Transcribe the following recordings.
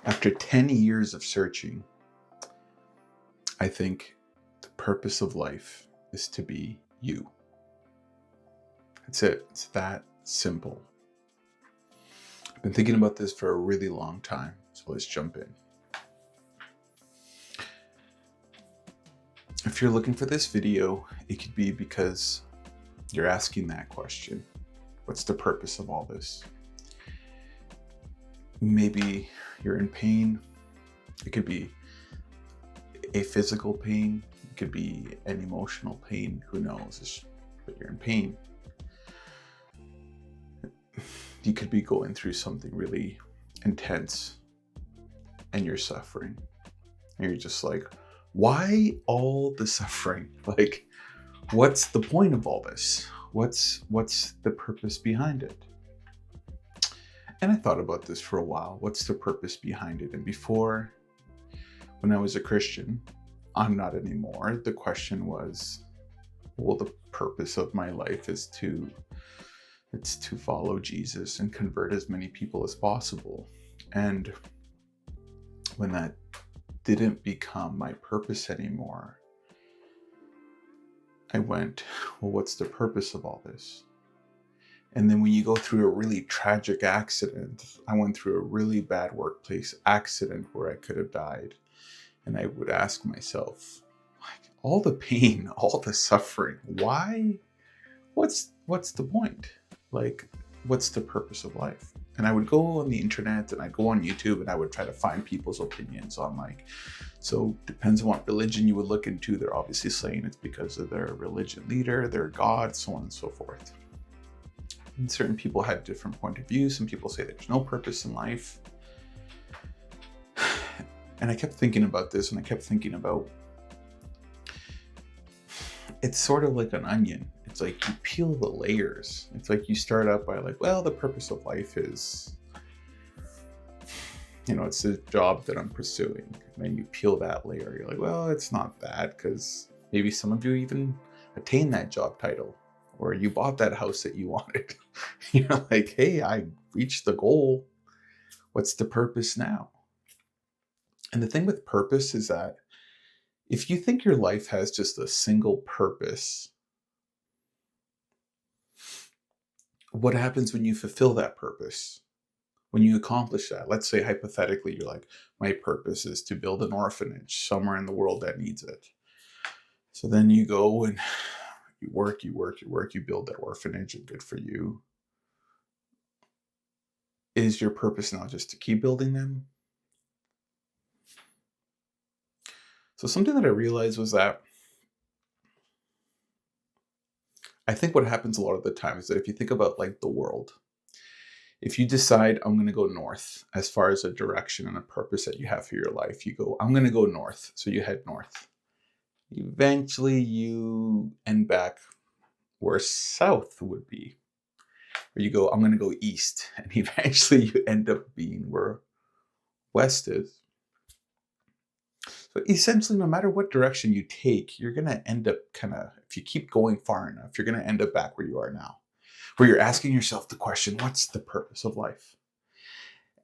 After 10 years of searching, I think the purpose of life is to be you. That's it. It's that simple. I've been thinking about this for a really long time, so let's jump in. If you're looking for this video, it could be because you're asking that question. What's the purpose of all this? Maybe you're in pain. It could be a physical pain. It could be an emotional pain. Who knows? But you're in pain. You could be going through something really intense and you're suffering. And you're just like, why all the suffering? Like, what's the point of all this? What's the purpose behind it? And I thought about this for a while. What's the purpose behind it? And before, when I was a Christian, I'm not anymore, the question was, well, the purpose of my life is to follow Jesus and convert as many people as possible. And when that didn't become my purpose anymore, I went, well, what's the purpose of all this? And then when you go through a really tragic accident, I went through a really bad workplace accident where I could have died. And I would ask myself, like, all the pain, all the suffering, why? What's the point? Like, what's the purpose of life? And I would go on the internet and I'd go on YouTube and I would try to find people's opinions on, like, so depends on what religion you would look into. They're obviously saying it's because of their religion leader, their God, so on and so forth. And certain people have different point of views. Some people say there's no purpose in life. And I kept thinking about this, and I kept thinking about, it's sort of like an onion. It's like you peel the layers. It's like you start out by like, well, the purpose of life is, it's a job that I'm pursuing. And then you peel that layer. You're like, well, it's not that, because maybe some of you even attained that job title, or you bought that house that you wanted. You're like, hey, I reached the goal. What's the purpose now? And the thing with purpose is that if you think your life has just a single purpose, what happens when you fulfill that purpose? When you accomplish that? Let's say hypothetically, you're like, my purpose is to build an orphanage somewhere in the world that needs it. So then you go and you work, you build that orphanage, and good for you. Is your purpose now just to keep building them? So something that I realized was that I think what happens a lot of the time is that if you think about like the world, if you decide I'm going to go north as far as a direction and a purpose that you have for your life, you go, I'm going to go north. So you head north. Eventually you end back where south would be. Or you go, I'm going to go east. And eventually you end up being where west is. So essentially, no matter what direction you take, you're going to end up if you keep going far enough, you're going to end up back where you are now, where you're asking yourself the question, what's the purpose of life?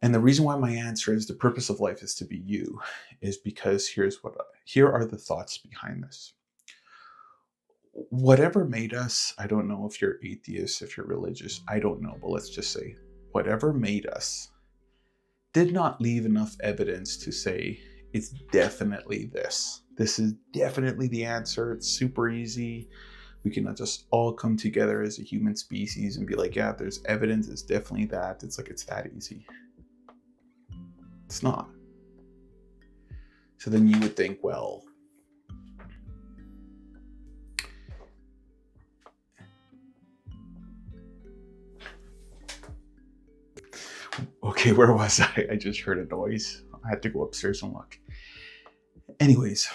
And the reason why my answer is the purpose of life is to be you is because here are the thoughts behind this. Whatever made us, I don't know if you're atheist, if you're religious, I don't know, but let's just say whatever made us did not leave enough evidence to say it's definitely this. This is definitely the answer. It's super easy. We cannot just all come together as a human species and be like, yeah, there's evidence. It's definitely that. It's like, it's that easy. It's not. So then you would think, well, okay, where was I? I just heard a noise. I had to go upstairs and look. Anyways,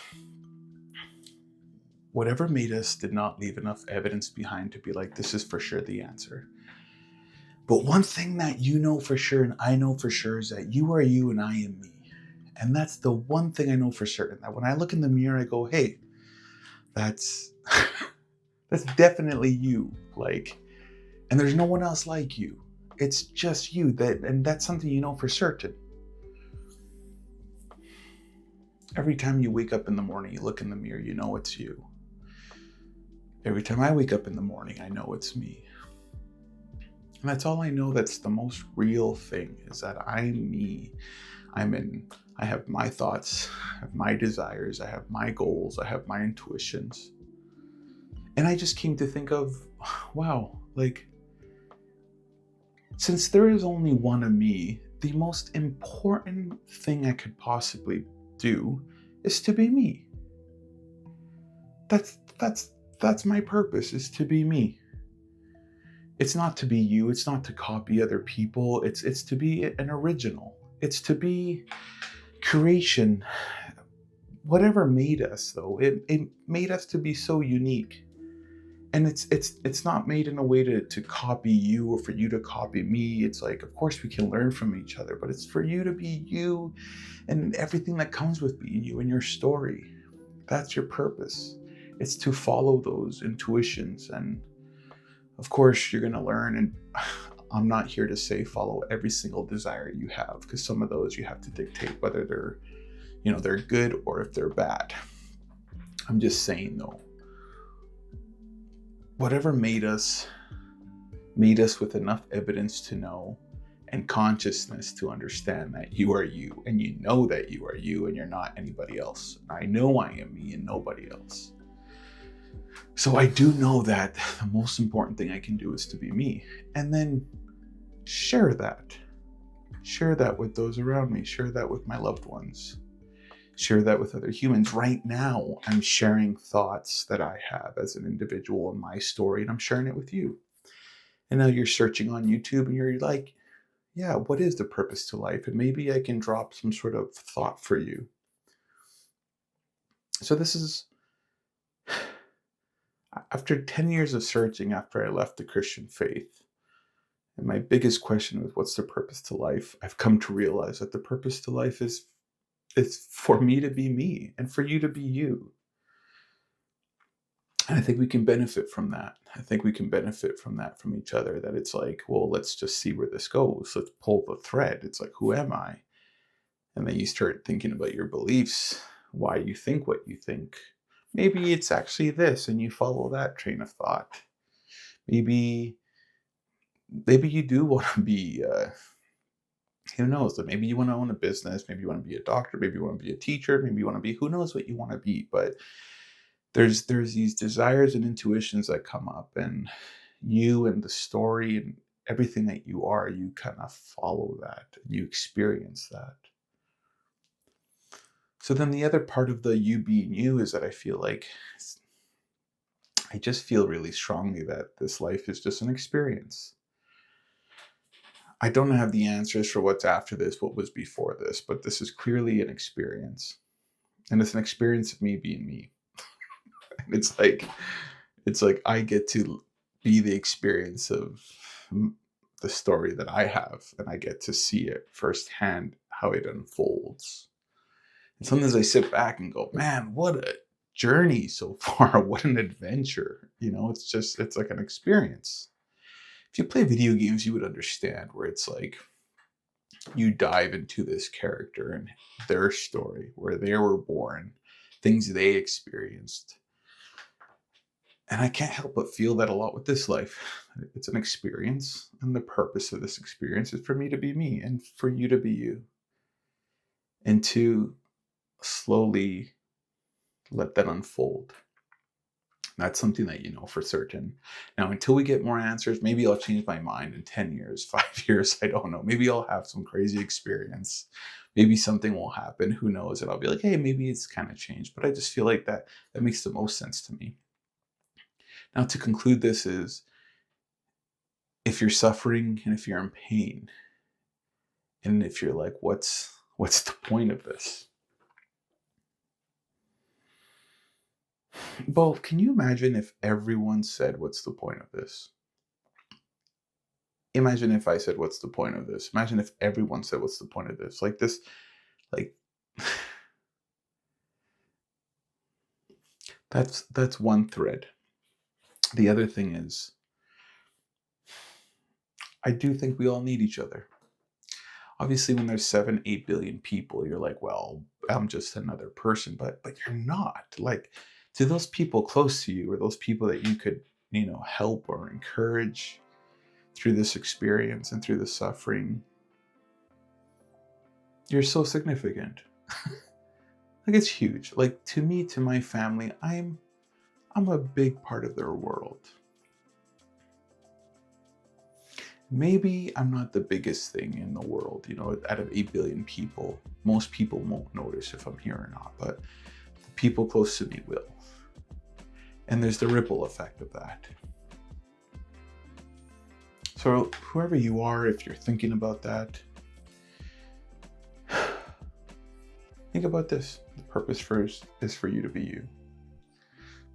whatever made us did not leave enough evidence behind to be like, this is for sure the answer. But one thing that you know for sure and I know for sure is that you are you and I am me. And that's the one thing I know for certain. That when I look in the mirror, I go, hey, that's definitely you. Like, and there's no one else like you. It's just you. And that's something you know for certain. Every time you wake up in the morning, you look in the mirror, you know it's you. Every time I wake up in the morning, I know it's me. And that's all I know. That's the most real thing, is that I'm me. I have my thoughts, I have my desires, I have my goals, I have my intuitions. And I just came to think of, wow, like, since there is only one of me, the most important thing I could possibly do is to be me. That's my purpose, is to be me. It's not to be you, it's not to copy other people, it's to be an original. It's to be creation. Whatever made us, though, it made us to be so unique. And it's not made in a way to copy you or for you to copy me. It's like, of course we can learn from each other, but it's for you to be you and everything that comes with being you and your story. That's your purpose. It's to follow those intuitions. And of course you're going to learn. And I'm not here to say follow every single desire you have, because some of those you have to dictate whether they're good or if they're bad. I'm just saying, though, whatever made us with enough evidence to know and consciousness to understand that you are you, and you know that you are you and you're not anybody else. I know I am me and nobody else. So I do know that the most important thing I can do is to be me, and then share that with those around me, share that with my loved ones, share that with other humans. Right now, I'm sharing thoughts that I have as an individual in my story, and I'm sharing it with you. And now you're searching on YouTube and you're like, yeah, what is the purpose to life? And maybe I can drop some sort of thought for you. So this is, after 10 years of searching, after I left the Christian faith, and my biggest question was, what's the purpose to life? I've come to realize that the purpose to life is for me to be me and for you to be you. And I think we can benefit from that. I think we can benefit from that from each other, that it's like, well, let's just see where this goes. Let's pull the thread. It's like, who am I? And then you start thinking about your beliefs, why you think what you think. Maybe it's actually this, and you follow that train of thought. Maybe you do want to be, who knows, that maybe you want to own a business, maybe you want to be a doctor, maybe you want to be a teacher, maybe you want to be, who knows what you want to be. But there's these desires and intuitions that come up, and you and the story and everything that you are, you kind of follow that, and you experience that. So then the other part of the you being you is that I just feel really strongly that this life is just an experience. I don't have the answers for what's after this, what was before this, but this is clearly an experience. And it's an experience of me being me. And it's like I get to be the experience of the story that I have, and I get to see it firsthand, how it unfolds. And sometimes I sit back and go, man, what a journey so far. What an adventure. It's like an experience. If you play video games, you would understand, where it's like you dive into this character and their story, where they were born, things they experienced. And I can't help but feel that a lot with this life. It's an experience, and the purpose of this experience is for me to be me and for you to be you. And to slowly let that unfold. That's something that you know for certain. Now, until we get more answers, maybe I'll change my mind in 10 years, 5 years, I don't know. Maybe I'll have some crazy experience. Maybe something will happen, who knows? And I'll be like, hey, maybe it's kind of changed. But I just feel like that makes the most sense to me. Now, to conclude this is, if you're suffering and if you're in pain, and if you're like, what's the point of this? Well, can you imagine if everyone said, what's the point of this? Imagine if I said, what's the point of this? Imagine if everyone said, what's the point of this? Like this, like, that's one thread. The other thing is, I do think we all need each other. Obviously, when there's 7-8 billion people, you're like, well, I'm just another person, but you're not. Like, to those people close to you, or those people that you could, help or encourage through this experience and through the suffering, you're so significant. Like, it's huge. Like, to me, to my family, I'm a big part of their world. Maybe I'm not the biggest thing in the world, out of 8 billion people. Most people won't notice if I'm here or not, but the people close to me will. And there's the ripple effect of that. So, whoever you are, if you're thinking about that, think about this. The purpose first is for you to be you.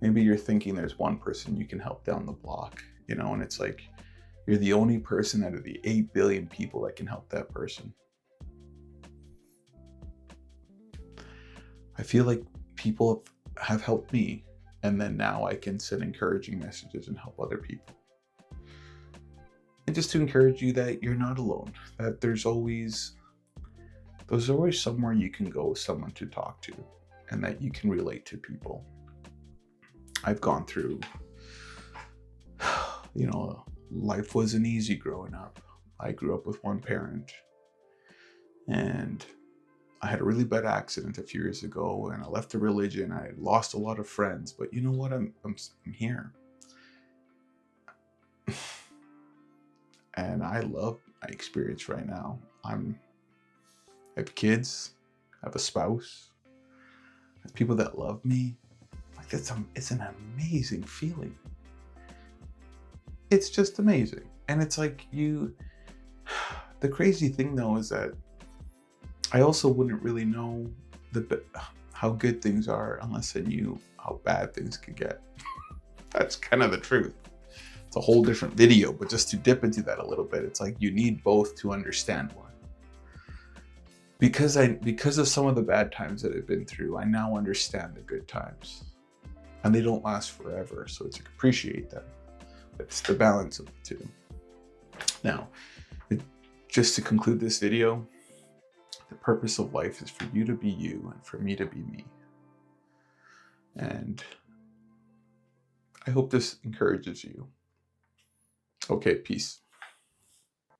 Maybe you're thinking there's one person you can help down the block, and it's like you're the only person out of the 8 billion people that can help that person. I feel like people have helped me, and then now I can send encouraging messages and help other people. And just to encourage you that you're not alone, that there's always somewhere you can go, someone to talk to, and that you can relate to people. I've gone through, life wasn't easy growing up. I grew up with one parent, and I had a really bad accident a few years ago, and I left the religion. I lost a lot of friends, but you know what? I'm here. And I love my experience right now. I have kids, I have a spouse, I have people that love me. Like, it's an amazing feeling. It's just amazing. And it's like the crazy thing though is that I also wouldn't really know how good things are unless I knew how bad things could get. That's kind of the truth. It's a whole different video, but just to dip into that a little bit, it's like you need both to understand one. Because of some of the bad times that I've been through, I now understand the good times. And they don't last forever, so it's like appreciate them. But it's the balance of the two. Now, just to conclude this video, the purpose of life is for you to be you and for me to be me. And I hope this encourages you. Okay, peace.